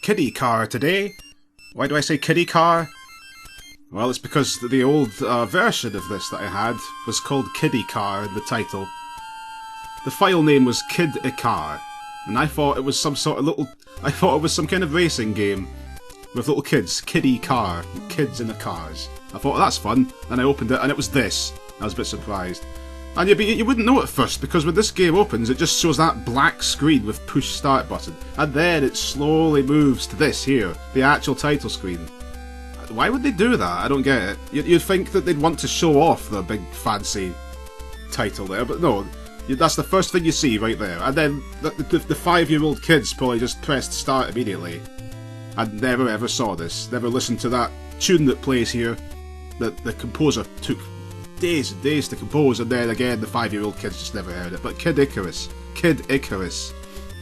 kiddie car today. Why do I say kiddie car? Well, it's because the old version of this that I had was called Kiddie Car in the title. The file name was Kid Icar, and I thought it was some sort of little... I thought it was some kind of racing game with little kids. Kiddie car. Kids in the cars. I thought, oh, that's fun. And I opened it, and it was this. I was a bit surprised. And you wouldn't know at first, because when this game opens, it just shows that black screen with push start button. And then it slowly moves to this here, the actual title screen. Why would they do that? I don't get it. You'd think that they'd want to show off the big fancy title there, but no. That's the first thing you see right there. And then the 5-year-old kids probably just pressed start immediately. And never ever saw this. Never listened to that tune that plays here that the composer took days and days to compose, and then again the 5-year-old kids just never heard it. But Kid Icarus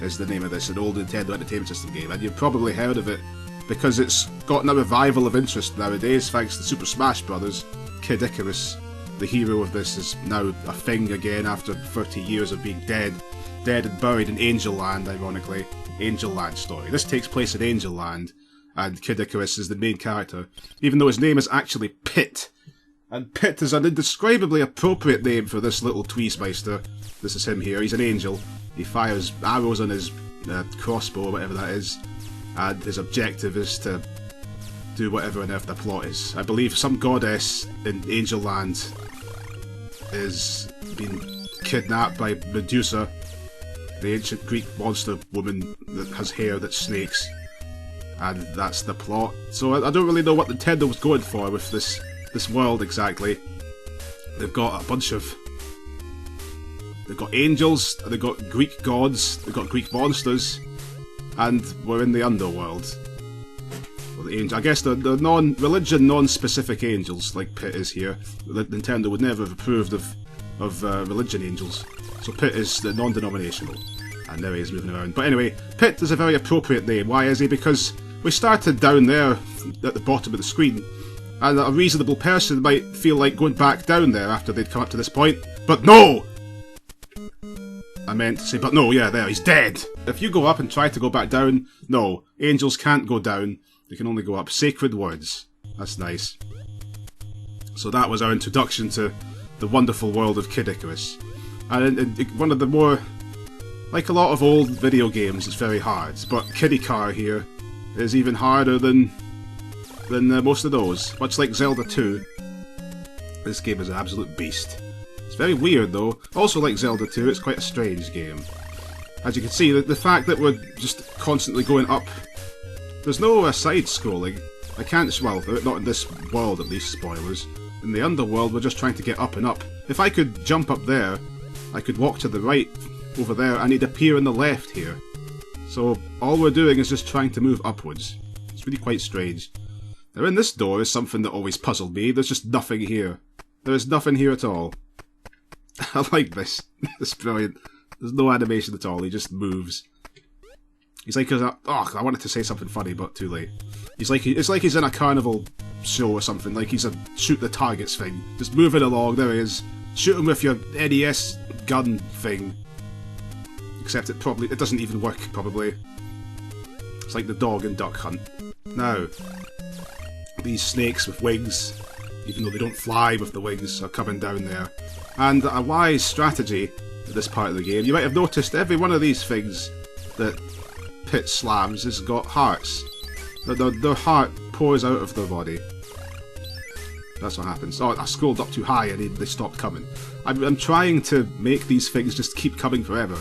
is the name of this, an old Nintendo Entertainment System game, and you've probably heard of it because it's gotten a revival of interest nowadays thanks to Super Smash Bros. Kid Icarus, the hero of this, is now a thing again after 30 years of being dead and buried in Angel Land, ironically. Angel Land story. This takes place in Angel Land, and Kid Icarus is the main character, even though his name is actually Pit. And Pit is an indescribably appropriate name for this little Tweezmeister. This is him here. He's an angel. He fires arrows on his crossbow, whatever that is, and his objective is to do whatever on earth the plot is. I believe some goddess in Angel Land is being kidnapped by Medusa, the ancient Greek monster woman that has hair that snakes, and that's the plot. So I don't really know what Nintendo was going for with this world exactly. They've got a bunch of... They've got angels, they've got Greek gods, they've got Greek monsters, and we're in the underworld. Well, I guess the non-religion, non-specific angels, like Pit is here. Nintendo would never have approved of religion angels. So Pit is the non-denominational. And there he is moving around. But anyway, Pit is a very appropriate name. Why is he? Because we started down there at the bottom of the screen, and a reasonable person might feel like going back down there after they'd come up to this point. But no! I meant to say, but no, yeah, there, he's dead! If you go up and try to go back down, no, angels can't go down, they can only go up. Sacred words. That's nice. So that was our introduction to the wonderful world of Kid Icarus. And one of the more... Like a lot of old video games, it's very hard, but Kiddie Car here is even harder than most of those. Much like Zelda 2, this game is an absolute beast. It's very weird though. Also like Zelda 2, it's quite a strange game. As you can see, the fact that we're just constantly going up, there's no side-scrolling. I can't, well, not in this world at least, spoilers. In the underworld, we're just trying to get up and up. If I could jump up there, I could walk to the right over there, and he'd appear on the left here. So all we're doing is just trying to move upwards. It's really quite strange. Now in this door is something that always puzzled me. There's just nothing here. There is nothing here at all. I like this. It's brilliant. There's no animation at all. He just moves. He's like, oh, I wanted to say something funny, but too late. It's like he's in a carnival show or something. Like he's a shoot the targets thing. Just moving along. There he is. Shoot him with your NES gun thing. Except it doesn't even work, probably. It's like the dog in Duck Hunt. Now, these snakes with wings, even though they don't fly with the wings, are coming down there. And a wise strategy in this part of the game, you might have noticed every one of these things that Pit slams has got hearts. Their heart pours out of their body. That's what happens. Oh, I scrolled up too high and they stopped coming. I'm trying to make these things just keep coming forever,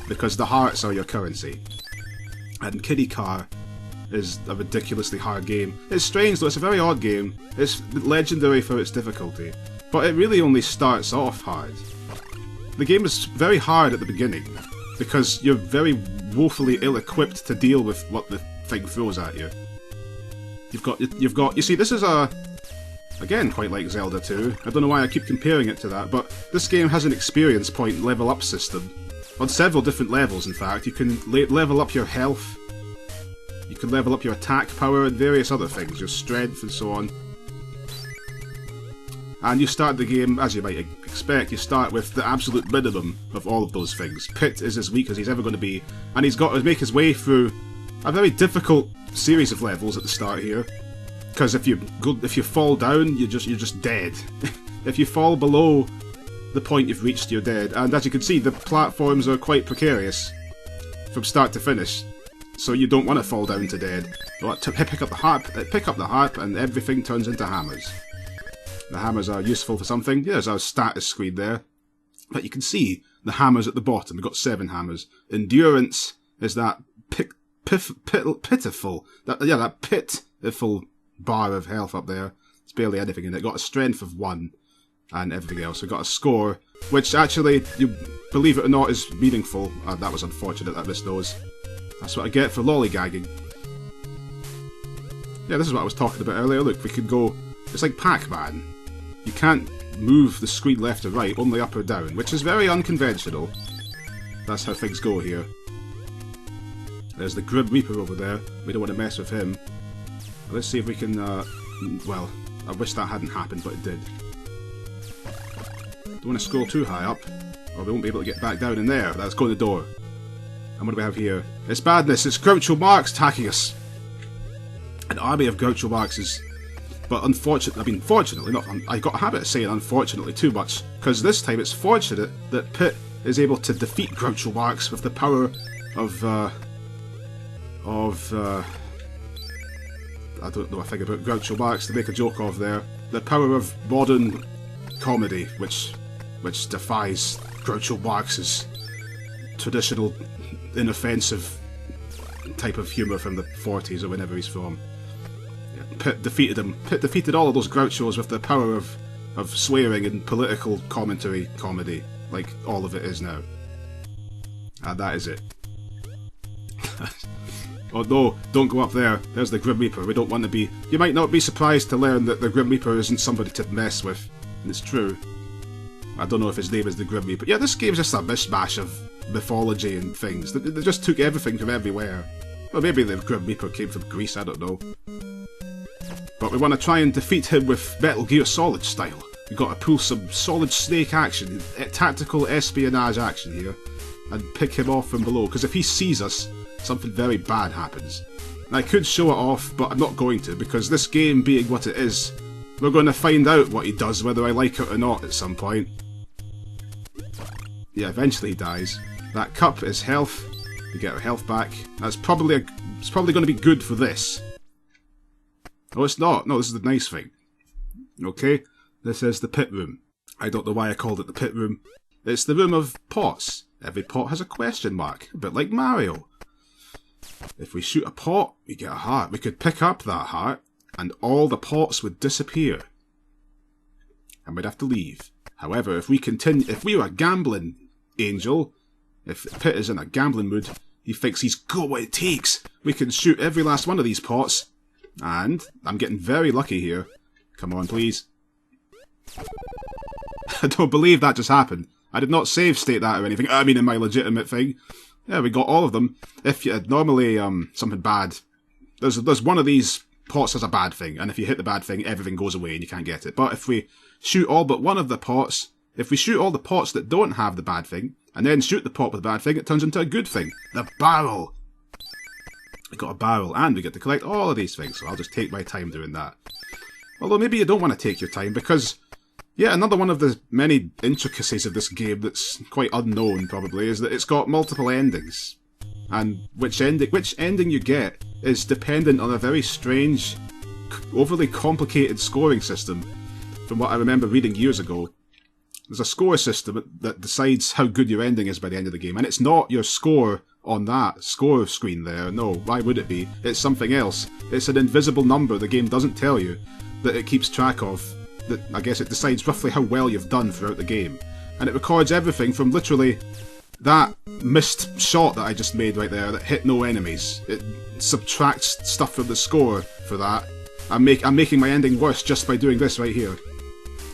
because the hearts are your currency. And Kiddie Car is a ridiculously hard game. It's strange though, it's a very odd game. It's legendary for its difficulty, but it really only starts off hard. The game is very hard at the beginning, because you're very woefully ill-equipped to deal with what the thing throws at you. You see, this is again, quite like Zelda 2. I don't know why I keep comparing it to that, but this game has an experience point level-up system. On several different levels, in fact. You can level up your health, you can level up your attack power and various other things, your strength and so on. And you start the game, as you might expect, you start with the absolute minimum of all of those things. Pit is as weak as he's ever going to be, and he's got to make his way through a very difficult series of levels at the start here, because if you fall down, you're just dead. If you fall below the point you've reached, you're dead. And as you can see, the platforms are quite precarious from start to finish, so you don't want to fall down to dead. But to pick up the harp, and everything turns into hammers. The hammers are useful for something. Yeah, there's our status screen there. But you can see the hammers at the bottom. We've got 7 hammers. Endurance is that pitiful bar of health up there. It's barely anything in it. Got a strength of 1 and everything else. We've got a score, which actually, you believe it or not, is meaningful. That was unfortunate that I missed those. That's what I get for lollygagging. Yeah, this is what I was talking about earlier. Look, we could go... It's like Pac-Man. You can't move the screen left or right, only up or down, which is very unconventional. That's how things go here. There's the Grim Reaper over there. We don't want to mess with him. Let's see if we can, well, I wish that hadn't happened, but it did. Don't want to scroll too high up, or we won't be able to get back down in there. Let's go to the door. And what do we have here? It's badness. It's Groucho Marx attacking us. An army of Groucho Marxes. But fortunately, not. I got a habit of saying unfortunately too much, because this time it's fortunate that Pit is able to defeat Groucho Marx with the power of I don't know a thing about Groucho Marx to make a joke of there. The power of modern comedy, which defies Groucho Marx's traditional, inoffensive type of humour from the 40s or whenever he's from. Yeah, Pit defeated him. Pit defeated all of those Grouchos with the power of swearing and political commentary comedy, like all of it is now. And that is it. Oh no, don't go up there. There's the Grim Reaper. We don't want to be... You might not be surprised to learn that the Grim Reaper isn't somebody to mess with. And it's true. I don't know if his name is the Grim Reaper. Yeah, this game's just a mishmash of mythology and things. They just took everything from everywhere. Well, maybe the Grim Reaper came from Greece, I don't know. But we want to try and defeat him with Metal Gear Solid style. We've got to pull some Solid Snake action, tactical espionage action here, and pick him off from below, because if he sees us, something very bad happens. And I could show it off, but I'm not going to, because this game being what it is, we're going to find out what he does, whether I like it or not at some point. Yeah, eventually he dies. That cup is health. We get our health back. That's probably going to be good for this. Oh, it's not. No, this is the nice thing. Okay, this is the pit room. I don't know why I called it the pit room. It's the room of pots. Every pot has a question mark, a bit like Mario. If we shoot a pot, we get a heart. We could pick up that heart, and all the pots would disappear. And we'd have to leave. However, if we were a gambling angel, if Pit is in a gambling mood, he thinks he's got what it takes. We can shoot every last one of these pots. And I'm getting very lucky here. Come on, please. I don't believe that just happened. I did not save state that or anything. I mean, in my legitimate thing. Yeah, we got all of them. If you normally something bad, there's one of these pots has a bad thing, and if you hit the bad thing, everything goes away and you can't get it. But if we shoot all but one of the pots, if we shoot all the pots that don't have the bad thing, and then shoot the pot with the bad thing, it turns into a good thing. The barrel. We got a barrel, and we get to collect all of these things. So I'll just take my time doing that. Although maybe you don't want to take your time, because yeah, another one of the many intricacies of this game that's quite unknown, probably, is that it's got multiple endings. And which ending you get is dependent on a very strange, overly complicated scoring system. From what I remember reading years ago, there's a score system that decides how good your ending is by the end of the game. And it's not your score on that score screen there. No, why would it be? It's something else. It's an invisible number the game doesn't tell you, that it keeps track of. That I guess it decides roughly how well you've done throughout the game. And it records everything from literally that missed shot that I just made right there that hit no enemies. It subtracts stuff from the score for that. I'm making my ending worse just by doing this right here.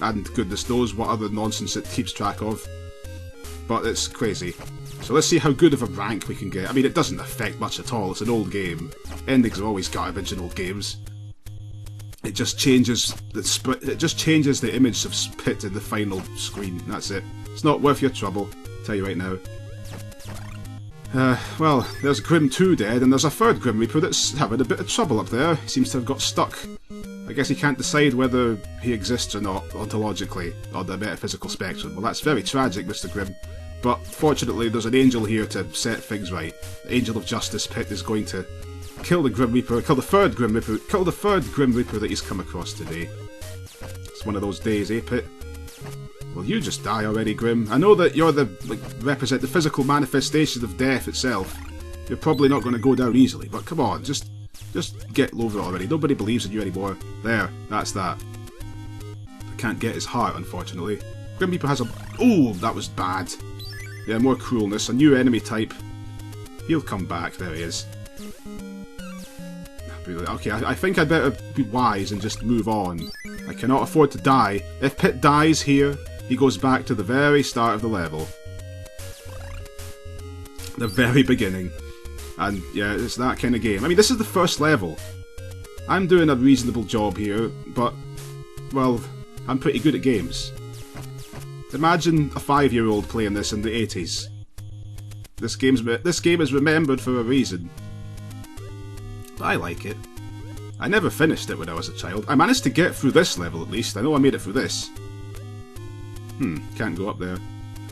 And goodness knows what other nonsense it keeps track of. But it's crazy. So let's see how good of a rank we can get. I mean, it doesn't affect much at all. It's an old game. Endings are always garbage in old games. It just changes the image of Pit in the final screen. That's it. It's not worth your trouble. I'll tell you right now. Well, there's Grim 2 dead, and there's a third Grim Reaper that's having a bit of trouble up there. He seems to have got stuck. I guess he can't decide whether he exists or not, ontologically, on the metaphysical spectrum. Well, that's very tragic, Mr. Grim. But fortunately, there's an angel here to set things right. The Angel of Justice Pit is going to kill the Grim Reaper, kill the third Grim Reaper that he's come across today. It's one of those days, eh, Pit? Well, you just die already, Grim. I know that you're represent the physical manifestation of death itself. You're probably not going to go down easily, but come on, just get over it already. Nobody believes in you anymore. There, that's that. I can't get his heart, unfortunately. Grim Reaper has a... Oh, that was bad. Yeah, more cruelness. A new enemy type. He'll come back. There he is. Okay, I think I'd better be wise and just move on. I cannot afford to die. If Pit dies here, he goes back to the very start of the level. The very beginning. And yeah, it's that kind of game. I mean, this is the first level. I'm doing a reasonable job here, but, well, I'm pretty good at games. Imagine a 5-year-old playing this in the 80s. This game is remembered for a reason. But I like it. I never finished it when I was a child. I managed to get through this level at least. I know I made it through this. Can't go up there.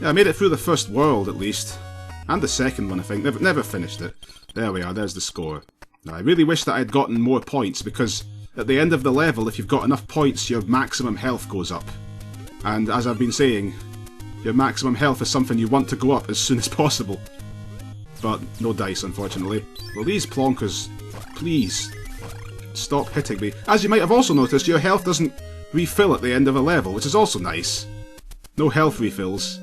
Yeah, I made it through the first world at least. And the second one, I think. Never finished it. There we are, there's the score. Now, I really wish that I'd gotten more points, because at the end of the level, if you've got enough points, your maximum health goes up. And as I've been saying, your maximum health is something you want to go up as soon as possible. But no dice, unfortunately. Well, these plonkers, please, stop hitting me. As you might have also noticed, your health doesn't refill at the end of a level, which is also nice. No health refills.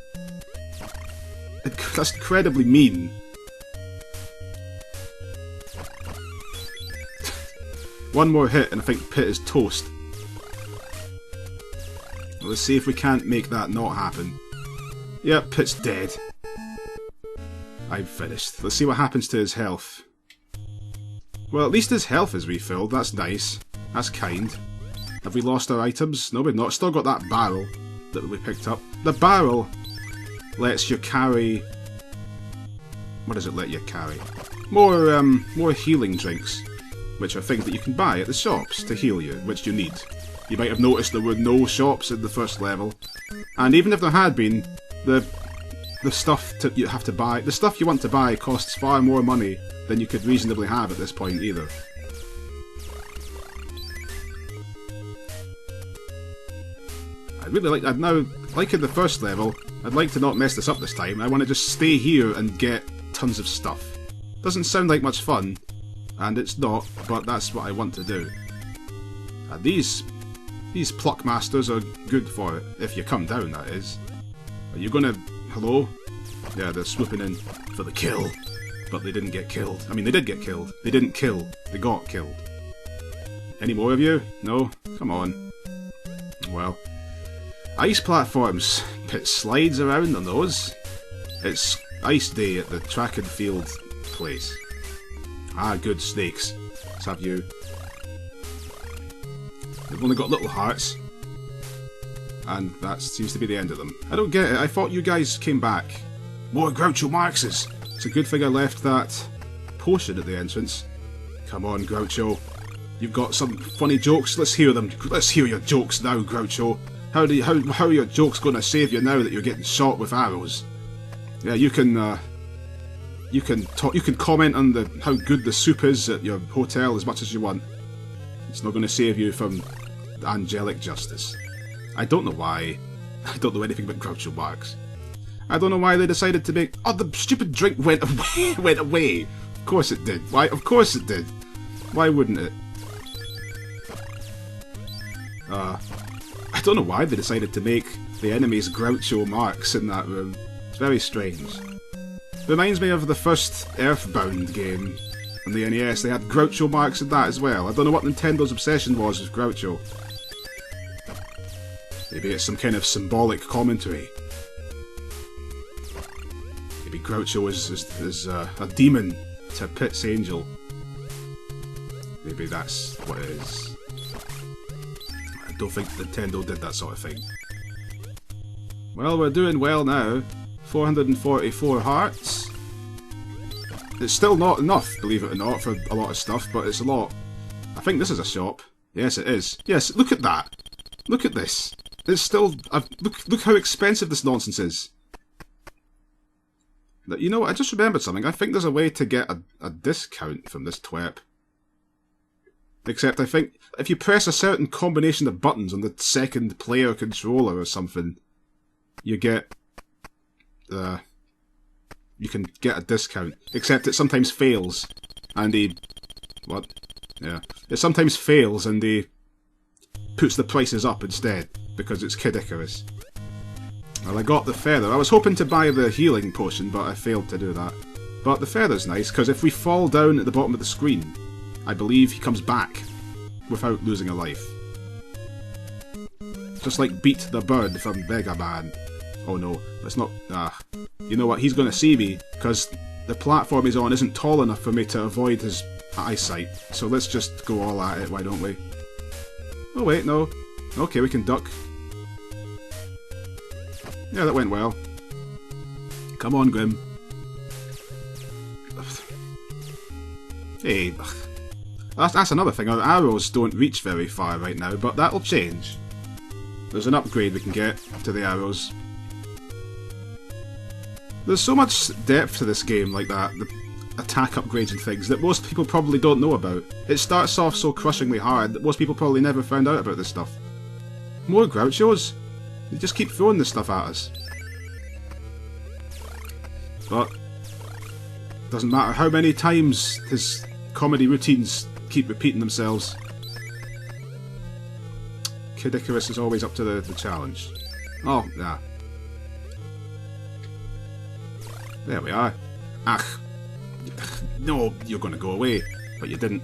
That's incredibly mean. One more hit and I think Pit is toast. Well, let's see if we can't make that not happen. Yep, Pit's dead. I'm finished. Let's see what happens to his health. Well, at least his health is refilled. That's nice. That's kind. Have we lost our items? No, we've not. Still got that barrel that we picked up. The barrel lets you carry... What does it let you carry? More healing drinks, which are things that you can buy at the shops to heal you, which you need. You might have noticed there were no shops in the first level, and even if there had been, the stuff you have to buy, the stuff you want to buy costs far more money than you could reasonably have at this point either. I'd now, like in the first level, I'd like to not mess this up this time. I want to just stay here and get tons of stuff. Doesn't sound like much fun, and it's not, but that's what I want to do. And these pluck masters are good for it, if you come down, that is. Are you gonna... Hello? Yeah, they're swooping in for the kill. But they didn't get killed. I mean, they did get killed. They didn't kill. They got killed. Any more of you? No? Come on. Well. Ice platforms. Pit slides around on those. It's ice day at the track and field place. Ah, good snakes. Let's have you. They've only got little hearts. And that seems to be the end of them. I don't get it. I thought you guys came back. More Groucho Marxes. It's a good thing I left that potion at the entrance. Come on, Groucho. You've got some funny jokes. Let's hear them. Let's hear your jokes now, Groucho. How are your jokes going to save you now that you're getting shot with arrows? Yeah, you can comment on how good the soup is at your hotel as much as you want. It's not going to save you from angelic justice. I don't know why. I don't know anything about Groucho Marx. I don't know why they decided to make... Oh, the stupid drink went away! Went away! Of course it did. Why? Of course it did. Why wouldn't it? I don't know why they decided to make the enemies Groucho Marx in that room. It's very strange. Reminds me of the first Earthbound game on the NES. They had Groucho Marx in that as well. I don't know what Nintendo's obsession was with Groucho. Maybe it's some kind of symbolic commentary. Maybe Groucho is a demon to Pit's angel. Maybe that's what it is. I don't think Nintendo did that sort of thing. Well, we're doing well now. 444 hearts. It's still not enough, believe it or not, for a lot of stuff, but it's a lot. I think this is a shop. Yes, it is. Yes, look at that. Look at this. It's still... look how expensive this nonsense is. You know what, I just remembered something. I think there's a way to get a discount from this TWEP. Except I think if you press a certain combination of buttons on the second player controller or something, you get... you can get a discount. Except it sometimes fails. And he... What? Yeah. It sometimes fails and he puts the prices up instead. Because it's Kid Icarus. Well, I got the feather. I was hoping to buy the healing potion, but I failed to do that. But the feather's nice, because if we fall down at the bottom of the screen, I believe he comes back without losing a life. Just like Beat the Bird from Mega Man. Oh no, that's not... You know what, he's going to see me, because the platform he's on isn't tall enough for me to avoid his eyesight. So let's just go all at it, why don't we? Oh wait, no. Okay, we can duck. Yeah, that went well. Come on, Grim. Hey, that's another thing. Our arrows don't reach very far right now, but that'll change. There's an upgrade we can get to the arrows. There's so much depth to this game like that, the attack upgrades and things, that most people probably don't know about. It starts off so crushingly hard that most people probably never found out about this stuff. More Grouchos? They just keep throwing this stuff at us. But doesn't matter how many times his comedy routines keep repeating themselves. Kid Icarus is always up to the challenge. Oh, yeah. There we are. Ach. No, you're going to go away. But you didn't.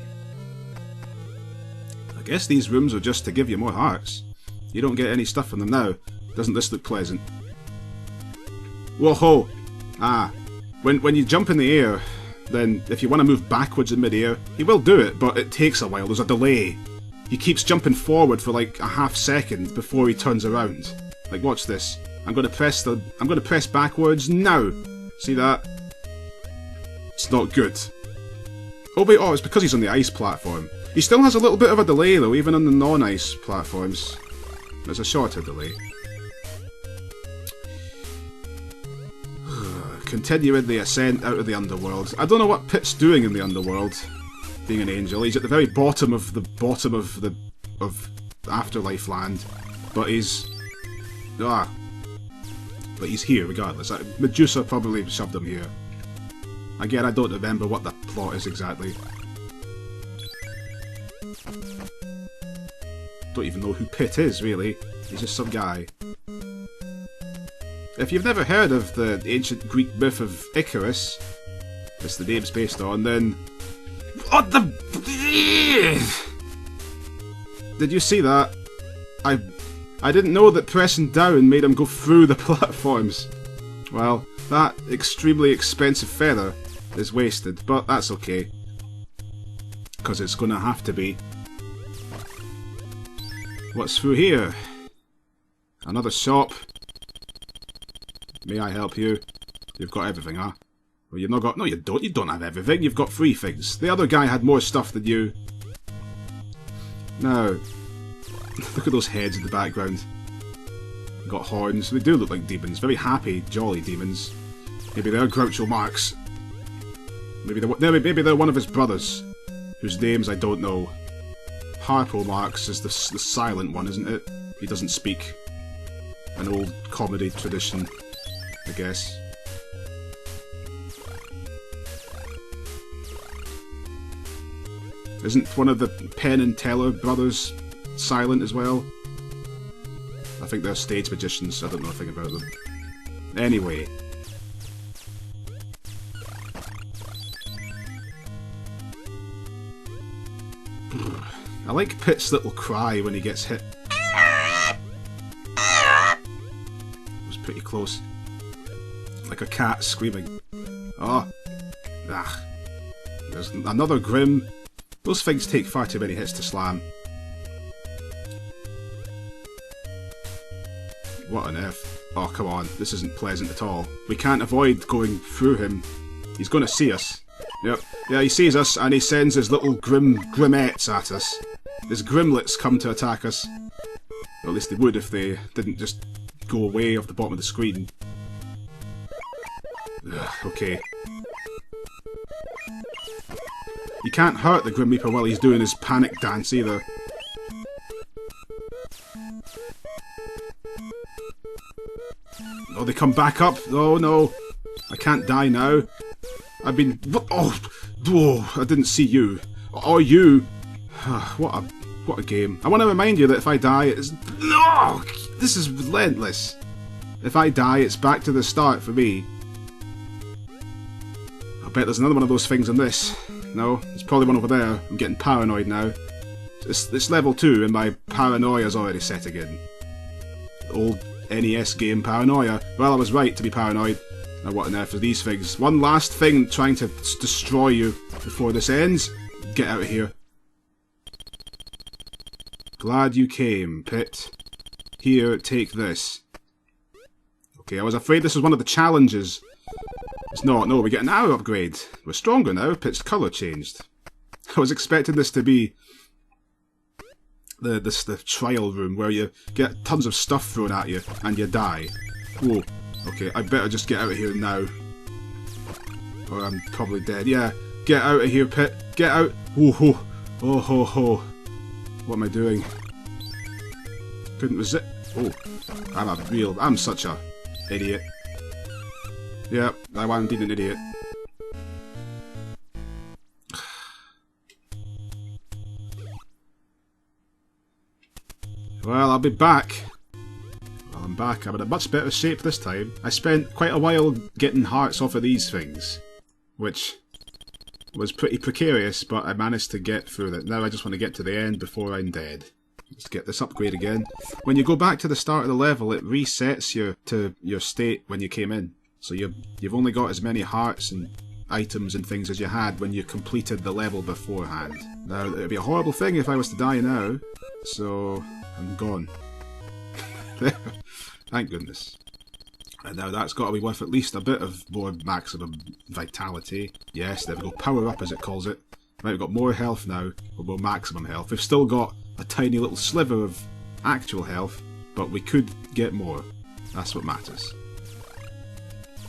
I guess these rooms are just to give you more hearts. You don't get any stuff from them now. Doesn't this look pleasant? Whoa-ho! Ah. When you jump in the air, then if you want to move backwards in mid-air, he will do it, but it takes a while. There's a delay. He keeps jumping forward for like a half second before he turns around. Like, watch this. I'm going to press backwards now. See that? It's not good. Oh wait, oh, it's because he's on the ice platform. He still has a little bit of a delay though, even on the non-ice platforms. There's a shorter delay. Continuing the ascent out of the underworld. I don't know what Pit's doing in the underworld, being an angel. He's at the very bottom of the Afterlife land, but he's here regardless. Medusa probably shoved him here. Again, I don't remember what the plot is exactly. Don't even know who Pit is, really. He's just some guy. If you've never heard of the ancient Greek myth of Icarus, that's the name's based on, then... What the... Did you see that? I didn't know that pressing down made him go through the platforms. Well, that extremely expensive feather is wasted, but that's okay. Because it's gonna have to be. What's through here? Another shop. May I help you? You've got everything, huh? Well, you've not got... No, you don't. You don't have everything. You've got 3 things. The other guy had more stuff than you. No. Look at those heads in the background. Got horns. They do look like demons. Very happy, jolly demons. Maybe they're Groucho Marx. Maybe they're one of his brothers, whose names I don't know. Harpo Marx is the silent one, isn't it? He doesn't speak. An old comedy tradition, I guess. Isn't one of the Penn and Teller brothers silent as well? I think they're stage magicians, I don't know anything about them. Anyway. I like Pit's little cry when he gets hit. It was pretty close. Like a cat screaming. Oh. Ah. There's another Grim. Those things take far too many hits to slam. What on earth? Oh, come on. This isn't pleasant at all. We can't avoid going through him. He's going to see us. Yep. Yeah, he sees us and he sends his little grimettes at us. His grimlets come to attack us. Or at least they would if they didn't just go away off the bottom of the screen. Ugh, okay. You can't hurt the Grim Reaper while he's doing his panic dance either. Oh, they come back up. Oh no. I can't die now. I've been... Oh, I didn't see you. Or you. What a game. I want to remind you that if I die, it's... No! This is relentless. If I die, it's back to the start for me. I bet there's another one of those things in this. No, there's probably one over there. I'm getting paranoid now. It's level 2 and my paranoia's already set again. Old NES game paranoia. Well, I was right to be paranoid. Now what on earth are these things? One last thing trying to destroy you before this ends. Get out of here. Glad you came, Pit. Here, take this. Okay, I was afraid this was one of the challenges. It's not. No, we get an hour upgrade. We're stronger now. Pit's colour changed. I was expecting this to be the trial room where you get tons of stuff thrown at you and you die. Whoa. Okay, I better just get out of here now. Or I'm probably dead. Yeah, get out of here, Pit. Get out. Oh ho. Oh ho ho. What am I doing? Couldn't resist. Oh, I'm such a idiot. Yeah, I'm indeed an idiot. Well, I'll be back. Well, I'm back. I'm in a much better shape this time. I spent quite a while getting hearts off of these things, which was pretty precarious, but I managed to get through it. Now I just want to get to the end before I'm dead. Let's get this upgrade again. When you go back to the start of the level, it resets you to your state when you came in. So you've only got as many hearts and items and things as you had when you completed the level beforehand. Now, it would be a horrible thing if I was to die now, so I'm gone. Thank goodness. And now that's got to be worth at least a bit of more maximum vitality. Yes, there we go. Power up, as it calls it. Right, we've got more health now, or more maximum health. We've still got a tiny little sliver of actual health, but we could get more. That's what matters.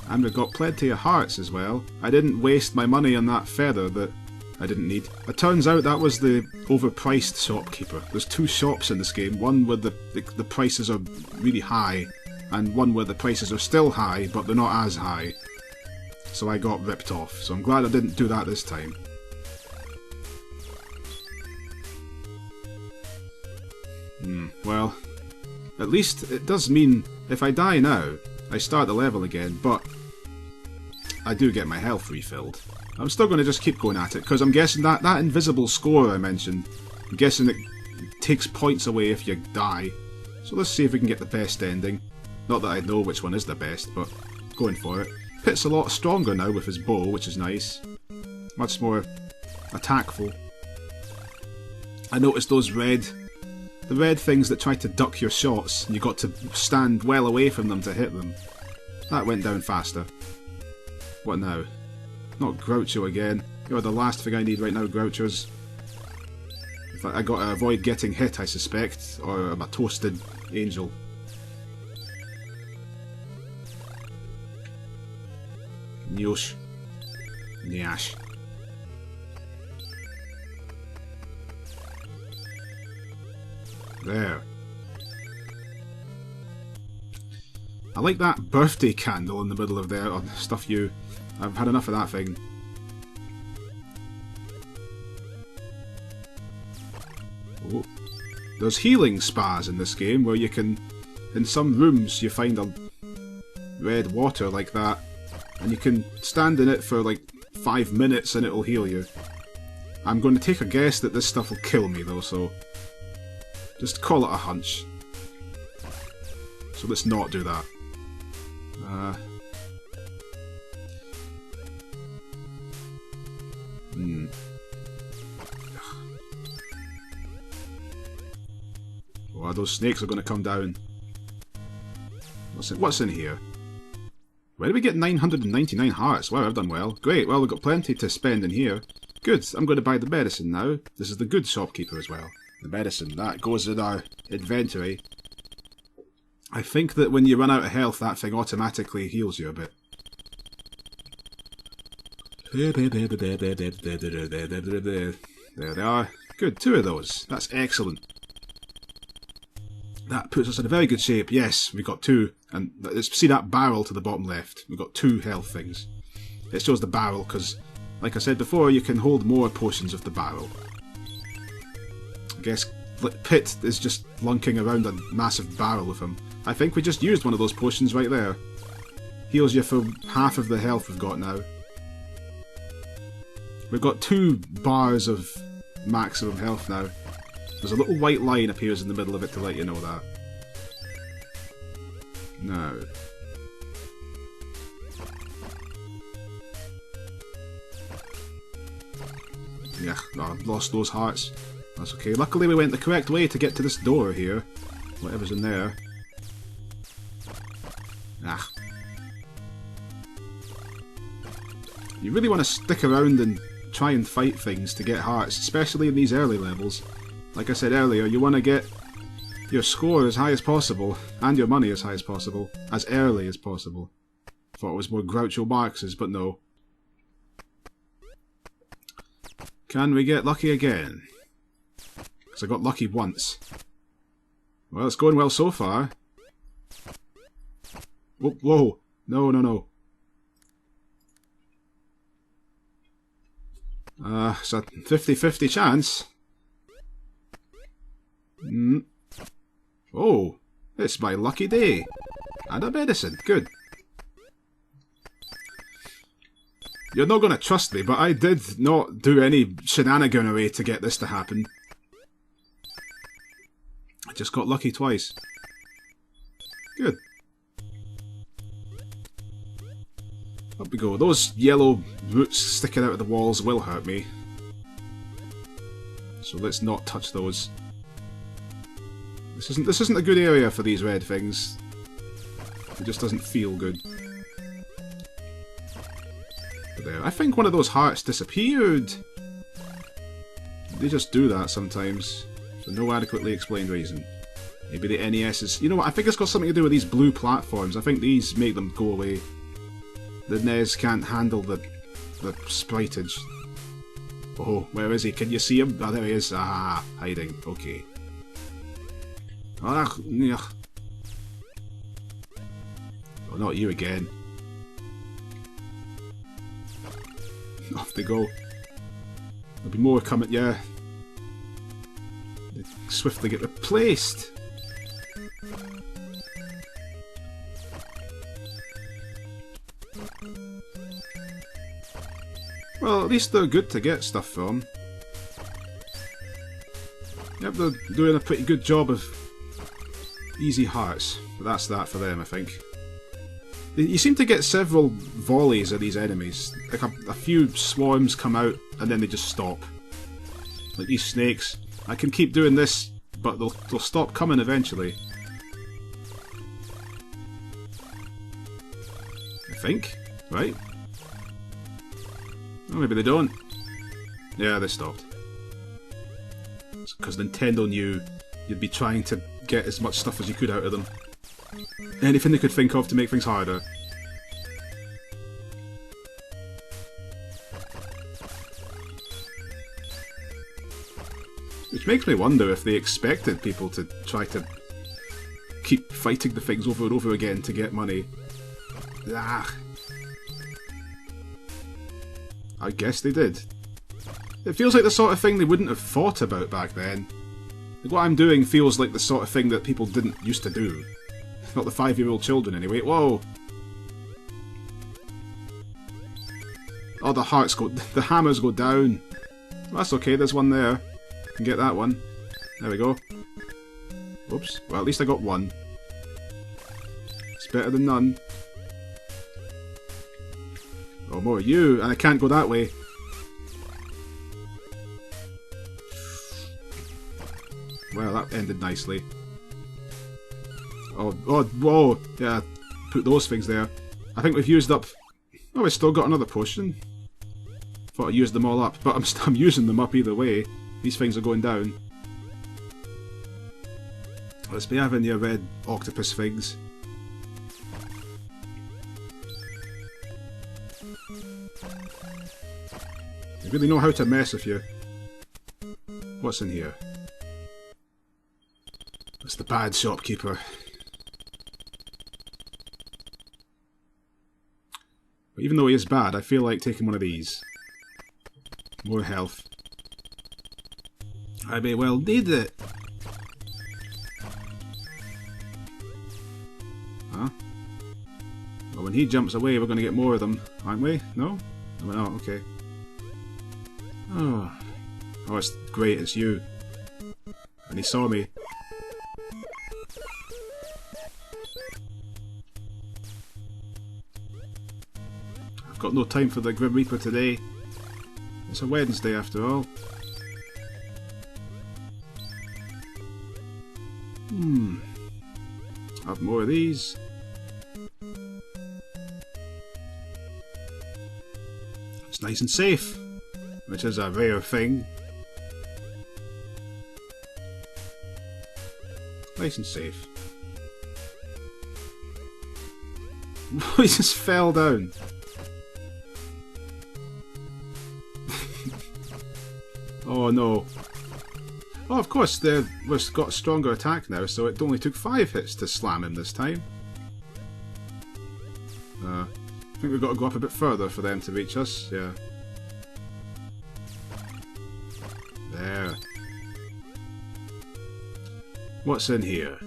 And we've got plenty of hearts as well. I didn't waste my money on that feather that I didn't need. It turns out that was the overpriced shopkeeper. There's two shops in this game. One where the prices are really high, and one where the prices are still high, but they're not as high. So I got ripped off. So I'm glad I didn't do that this time. Well, at least it does mean if I die now, I start the level again, but I do get my health refilled. I'm still going to just keep going at it, because I'm guessing that invisible score I mentioned, I'm guessing it takes points away if you die. So let's see if we can get the best ending. Not that I know which one is the best, but going for it. Pit's a lot stronger now with his bow, which is nice. Much more attackful. I noticed those the red things that try to duck your shots, and you got to stand well away from them to hit them. That went down faster. What now? Not Groucho again. You're the last thing I need right now, Grouchos. In fact, I gotta avoid getting hit, I suspect, or I'm a toasted angel. Nyosh. Nyash. There. I like that birthday candle in the middle of there. Oh, stuff you. I've had enough of that thing. Oh. There's healing spas in this game where you can... In some rooms you find a red water like that, and you can stand in it for like 5 minutes and it'll heal you. I'm going to take a guess that this stuff will kill me though, so... Just call it a hunch. So let's not do that. Oh, those snakes are going to come down. What's in here? Where did we get 999 hearts? Wow, I've done well. Great, well, we've got plenty to spend in here. Good, I'm going to buy the medicine now. This is the good shopkeeper as well. The medicine, that goes in our inventory. I think that when you run out of health, that thing automatically heals you a bit. There they are. Good, 2 of those. That's excellent. That puts us in a very good shape. Yes, we got 2. And let's see that barrel to the bottom left. We've got 2 health things. It shows the barrel because, like I said before, you can hold more potions of the barrel. I guess Pit is just lunking around a massive barrel with him. I think we just used one of those potions right there. Heals you for half of the health we've got now. We've got 2 bars of maximum health now. There's a little white line appears in the middle of it to let you know that. No. Yeah, no, I've lost those hearts. That's okay. Luckily we went the correct way to get to this door here. Whatever's in there. Ah. You really want to stick around and try and fight things to get hearts, especially in these early levels. Like I said earlier, you want to get your score as high as possible, and your money as high as possible, as early as possible. Thought it was more Groucho Marx's, but no. Can we get lucky again? Because I got lucky once. Well, it's going well so far. Whoa, whoa. No, no, no. It's a 50-50 chance. Oh, it's my lucky day. And a medicine. Good. You're not going to trust me, but I did not do any shenaniganery to get this to happen. I just got lucky twice. Good. Up we go. Those yellow roots sticking out of the walls will hurt me. So let's not touch those. This isn't a good area for these red things. It just doesn't feel good. But there. I think one of those hearts disappeared. They just do that sometimes. For no adequately explained reason. Maybe the NES is... You know what? I think it's got something to do with these blue platforms. I think these make them go away. The NES can't handle the spritage. Oh, where is he? Can you see him? Oh, there he is. Ah, hiding. Okay. Oh, not you again. Off they go. There'll be more coming, yeah. They swiftly get replaced. Well, at least they're good to get stuff from. Yep, they're doing a pretty good job of easy hearts. But that's that for them, I think. You seem to get several volleys of these enemies. Like a few swarms come out and then they just stop. Like these snakes. I can keep doing this, but they'll stop coming eventually. I think, right? Oh, maybe they don't. Yeah, they stopped. It's because Nintendo knew you'd be trying to get as much stuff as you could out of them. Anything they could think of to make things harder. Which makes me wonder if they expected people to try to keep fighting the things over and over again to get money. Ah. I guess they did. It feels like the sort of thing they wouldn't have thought about back then. Like what I'm doing feels like the sort of thing that people didn't used to do. Not the 5-year-old children anyway. Whoa! Oh, the hearts go... the hammers go down. That's okay, there's one there. Can get that one. There we go. Oops. Well, at least I got one. It's better than none. Oh, more of you, and I can't go that way. Well, that ended nicely. Oh, whoa! Yeah, put those things there. I think we've used up... Oh, we still got another potion. Thought I used them all up, but I'm using them up either way. These things are going down. Let's be having your red octopus things. They really know how to mess with you. What's in here? It's the bad shopkeeper. But even though he is bad, I feel like taking one of these. More health. I may well need it. Huh? Well, when he jumps away, we're going to get more of them, aren't we? No? No, we're not. Okay. Oh. Oh, it's great. It's you. And he saw me. I've got no time for the Grim Reaper today. It's a Wednesday after all. Have more of these. It's nice and safe, which is a rare thing. Nice and safe. He just fell down. Oh no. Oh, of course, we've got a stronger attack now, so it only took 5 hits to slam him this time. I think we've got to go up a bit further for them to reach us, yeah. There. What's in here?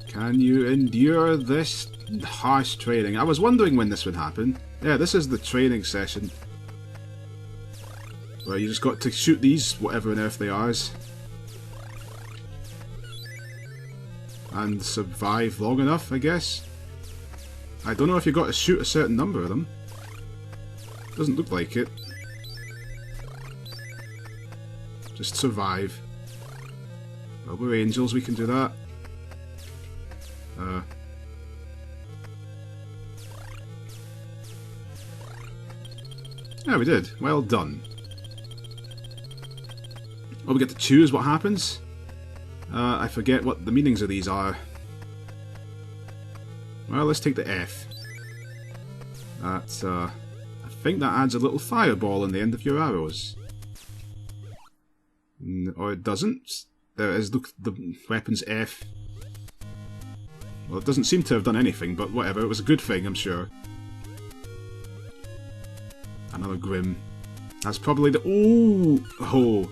Can you endure this harsh training? I was wondering when this would happen. Yeah, this is the training session. Well, you just got to shoot these, whatever on earth they are, and survive long enough, I guess. I don't know if you got to shoot a certain number of them. Doesn't look like it. Just survive. Well, we're angels, we can do that. Yeah, we did. Well done. Oh, we get to choose what happens? I forget what the meanings of these are. Well, let's take the F. That's, I think that adds a little fireball in the end of your arrows. Or it doesn't. There is, look, the weapon's F. Well, it doesn't seem to have done anything, but whatever, it was a good thing, I'm sure. Another Grim. That's probably the... Ooh! Oh!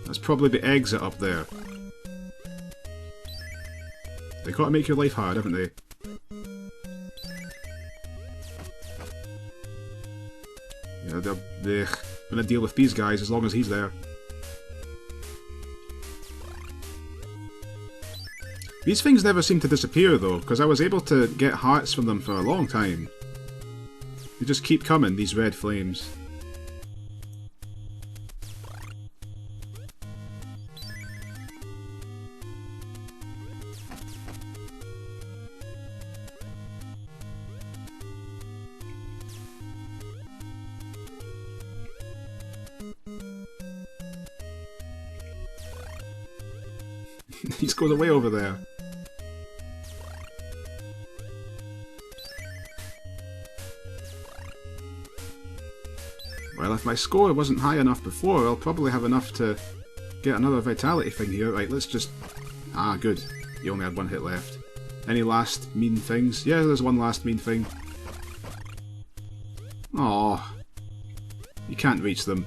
That's probably the exit up there. They gotta make your life hard, haven't they? Yeah, they're gonna deal with these guys as long as he's there. These things never seem to disappear though, because I was able to get hearts from them for a long time. They just keep coming, these red flames. He's going away over there. Well, if my score wasn't high enough before, I'll probably have enough to get another vitality thing here. Right, let's just... Ah, good. You only had 1 hit left. Any last mean things? Yeah, there's one last mean thing. Aww. You can't reach them.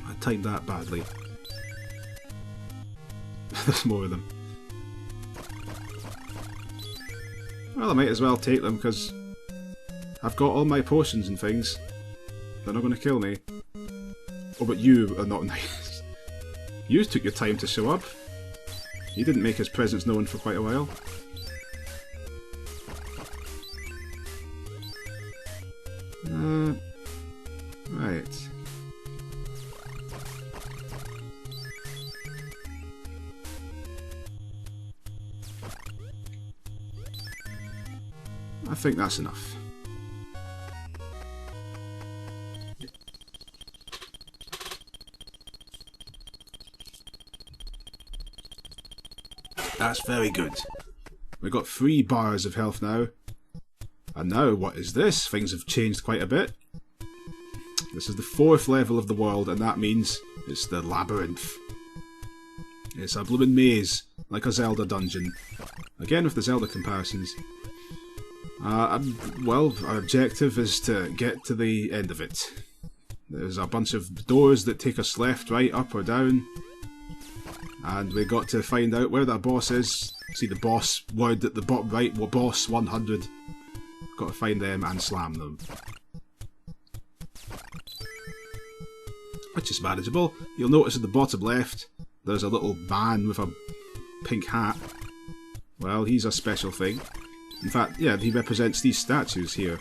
I timed that badly. There's more of them. Well, I might as well take them, because I've got all my potions and things. They're not going to kill me. Oh, but you are not nice. You took your time to show up. He didn't make his presence known for quite a while. Right. think that's enough. That's very good. We've got 3 bars of health now. And now, what is this? Things have changed quite a bit. This is the 4th level of the world, and that means it's the labyrinth. It's a blooming maze, like a Zelda dungeon. Again with the Zelda comparisons. Well, our objective is to get to the end of it. There's a bunch of doors that take us left, right, up or down. And we got to find out where that boss is. See the boss word at the bottom right, well, boss 100. Got to find them and slam them. Which is manageable. You'll notice at the bottom left, there's a little man with a pink hat. Well, he's a special thing. In fact, yeah, he represents these statues here.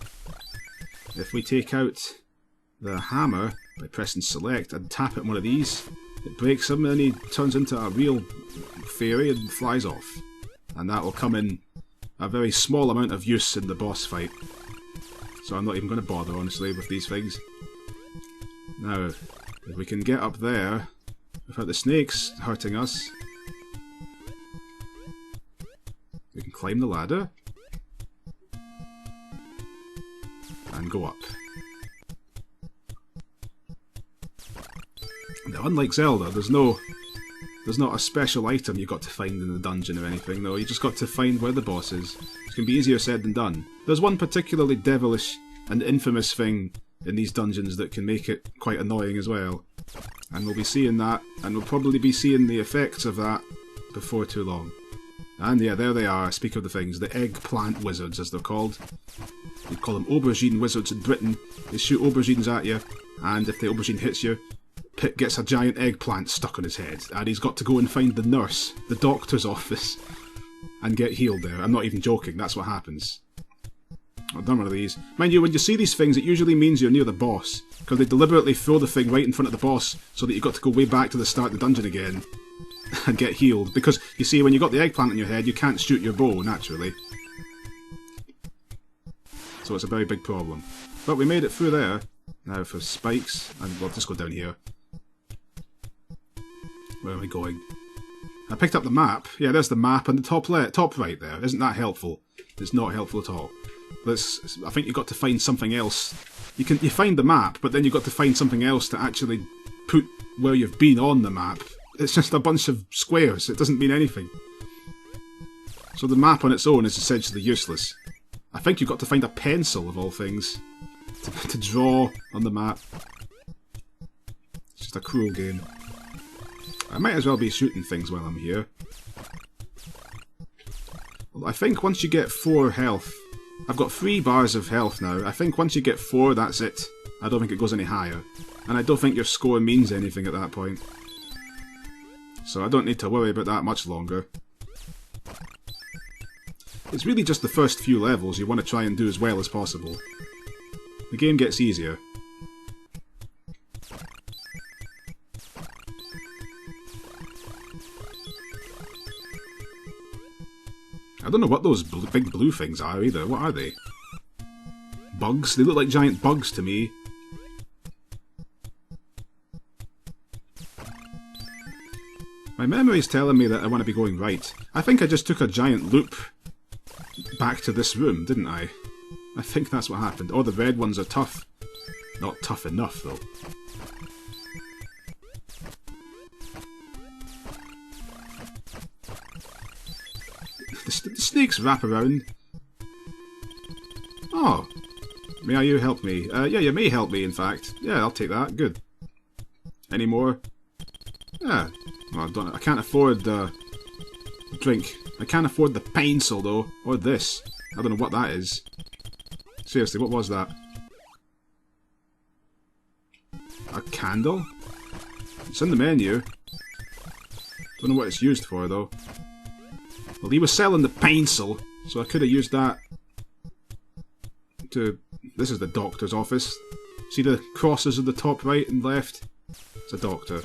If we take out the hammer by pressing select and tap it on one of these, it breaks him and he turns into a real fairy and flies off. And that will come in a very small amount of use in the boss fight. So I'm not even going to bother, honestly, with these things. Now, if we can get up there without the snakes hurting us, we can climb the ladder and go up. Now, unlike Zelda, there's not a special item you got to find in the dungeon or anything, no, you just got to find where the boss is. It can be easier said than done. There's one particularly devilish and infamous thing in these dungeons that can make it quite annoying as well. And we'll be seeing that, and we'll probably be seeing the effects of that before too long. And yeah, there they are, speak of the things, the eggplant wizards as they're called. You'd call them aubergine wizards in Britain. They shoot aubergines at you, and if the aubergine hits you, Pip gets a giant eggplant stuck on his head, and he's got to go and find the nurse, the doctor's office, and get healed there. I'm not even joking, that's what happens. I've done one of these. Mind you, when you see these things, it usually means you're near the boss, because they deliberately throw the thing right in front of the boss, so that you've got to go way back to the start of the dungeon again, and get healed. Because, you see, when you've got the eggplant on your head, you can't shoot your bow, naturally. So it's a very big problem. But we made it through there. Now for spikes, and we'll just go down here. Where are we going? I picked up the map. Yeah, there's the map on the top right there. Isn't that helpful? It's not helpful at all. I think you've got to find something else. You find the map, but then you've got to find something else to actually put where you've been on the map. It's just a bunch of squares. It doesn't mean anything. So the map on its own is essentially useless. I think you've got to find a pencil, of all things, to draw on the map. It's just a cruel game. I might as well be shooting things while I'm here. I think once you get 4 health... I've got 3 bars of health now. I think once you get 4, that's it. I don't think it goes any higher. And I don't think your score means anything at that point. So I don't need to worry about that much longer. It's really just the first few levels you want to try and do as well as possible. The game gets easier. I don't know what those big blue things are either. What are they? Bugs? They look like giant bugs to me. My memory's telling me that I want to be going right. I think I just took a giant loop back to this room, didn't I? I think that's what happened. Oh, the red ones are tough. Not tough enough, though. The snakes wrap around. Oh. May you help me? Yeah, you may help me, in fact. Yeah, I'll take that. Good. Any more? Yeah. Well, I can't afford the drink. I can't afford the pencil, though. Or this. I don't know what that is. Seriously, what was that? A candle? It's in the menu. Don't know what it's used for, though. Well, he was selling the pencil, so I could have used that to... This is the doctor's office. See the crosses at the top right and left? It's a doctor.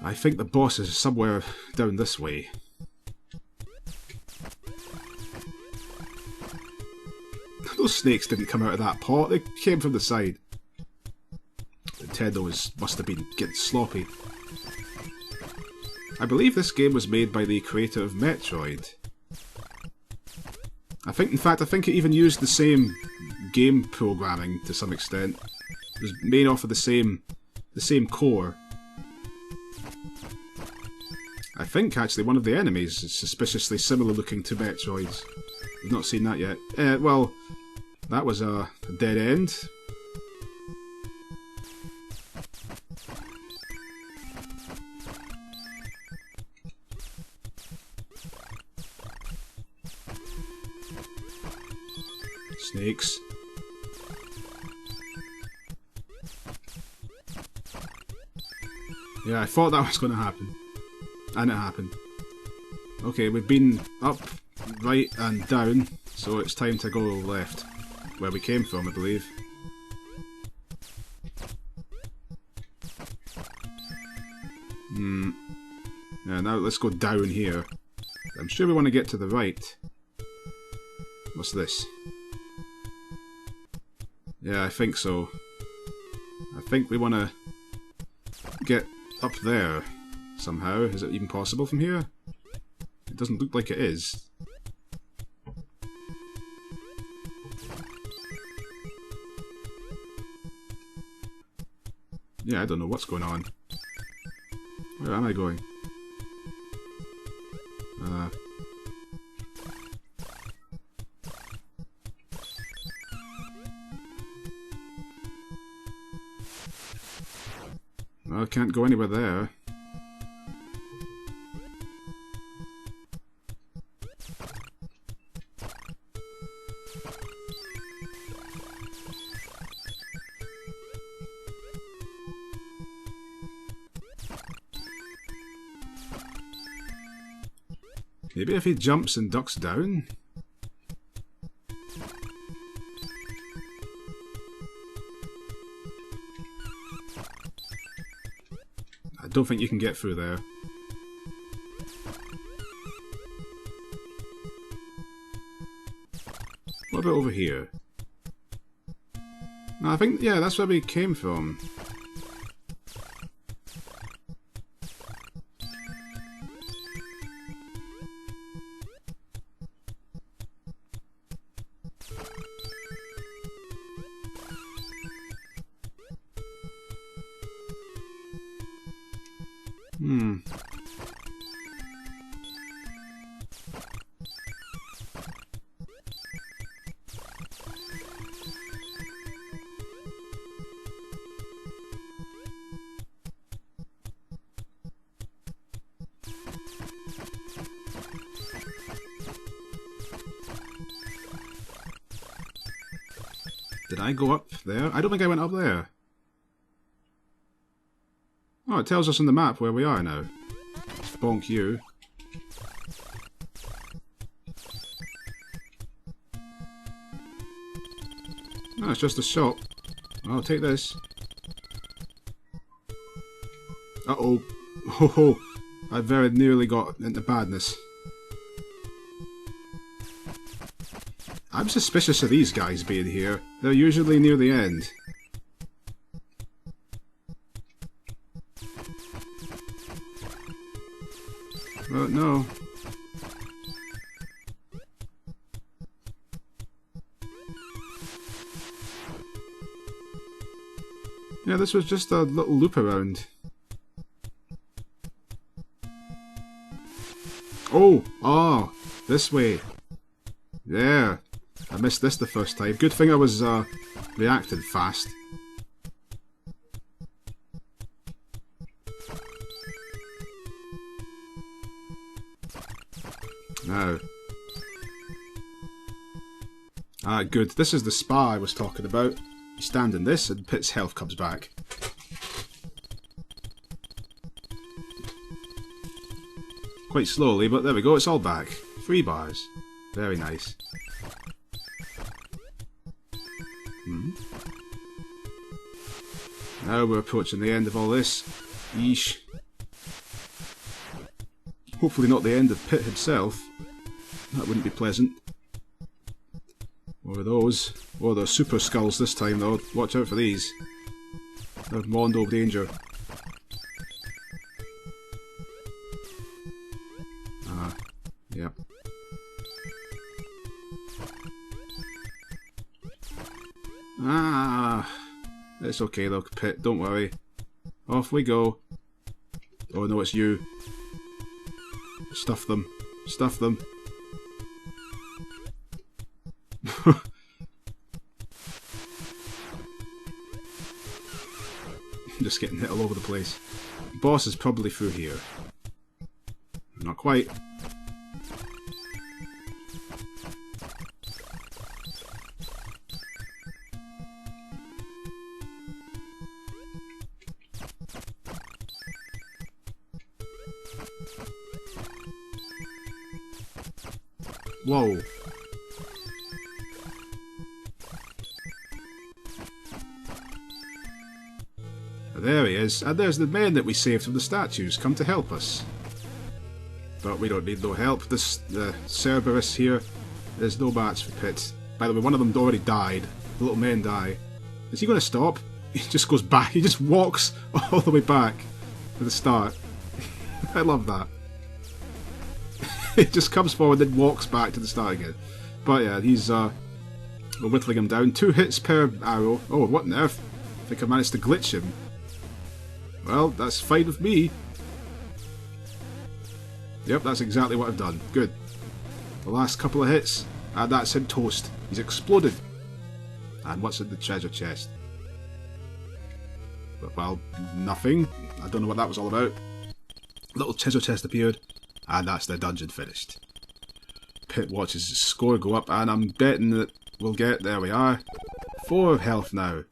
I think the boss is somewhere down this way. Those snakes didn't come out of that pot, they came from the side. Nintendo must have been getting sloppy. I believe this game was made by the creator of Metroid. In fact, I think it even used the same game programming to some extent. It was made off of the same core. I think actually one of the enemies is suspiciously similar looking to Metroid's. We've not seen that yet. Well, that was a dead end. Snakes. Yeah, I thought that was going to happen. And it happened. Okay, we've been up, right, and down, so it's time to go left. Where we came from, I believe. Yeah, now let's go down here. I'm sure we want to get to the right. What's this? Yeah, I think so. I think we want to get up there somehow. Is it even possible from here? It doesn't look like it is. Yeah, I don't know what's going on. Where am I going? Well, I can't go anywhere there. Maybe if he jumps and ducks down? I don't think you can get through there. What about over here? No, I think, yeah, that's where we came from. Did I go up there? I don't think I went up there. Oh, it tells us on the map where we are now. Bonk you. Oh, it's just a shop. I'll take this. Uh-oh. Ho ho. I very nearly got into badness. I'm suspicious of these guys being here. They're usually near the end. But no. Yeah, this was just a little loop around. Oh! Oh! This way. Yeah. I missed this the first time. Good thing I was reacting fast. Now. Ah, good. This is the spa I was talking about. You stand in this and Pit's health comes back. Quite slowly, but there we go, it's all back. 3 bars. Very nice. Now we're approaching the end of all this. Yeesh. Hopefully not the end of Pit himself. That wouldn't be pleasant. Or those. Oh, they're super skulls this time though. Watch out for these. They're Mondo danger. Yep. Ah, it's okay though, Pit, don't worry. Off we go. Oh no, it's you. Stuff them. Stuff them. Just getting hit all over the place. Boss is probably through here. Not quite. Whoa. There he is, and there's the men that we saved from the statues come to help us. But we don't need no help. This Cerberus here is no match for Pit. By the way, one of them already died. The little men die. Is he going to stop? He just goes back. He just walks all the way back to the start. I love that. He just comes forward and then walks back to the start again. But yeah, he's we're whittling him down. 2 hits per arrow. Oh, what on earth? I think I managed to glitch him. Well, that's fine with me. Yep, that's exactly what I've done. Good. The last couple of hits, and that's him toast. He's exploded. And what's in the treasure chest? Well, nothing. I don't know what that was all about. Little treasure chest appeared, and that's the dungeon finished. Pit watches his score go up, and I'm betting that we'll get, there we are, 4 health now.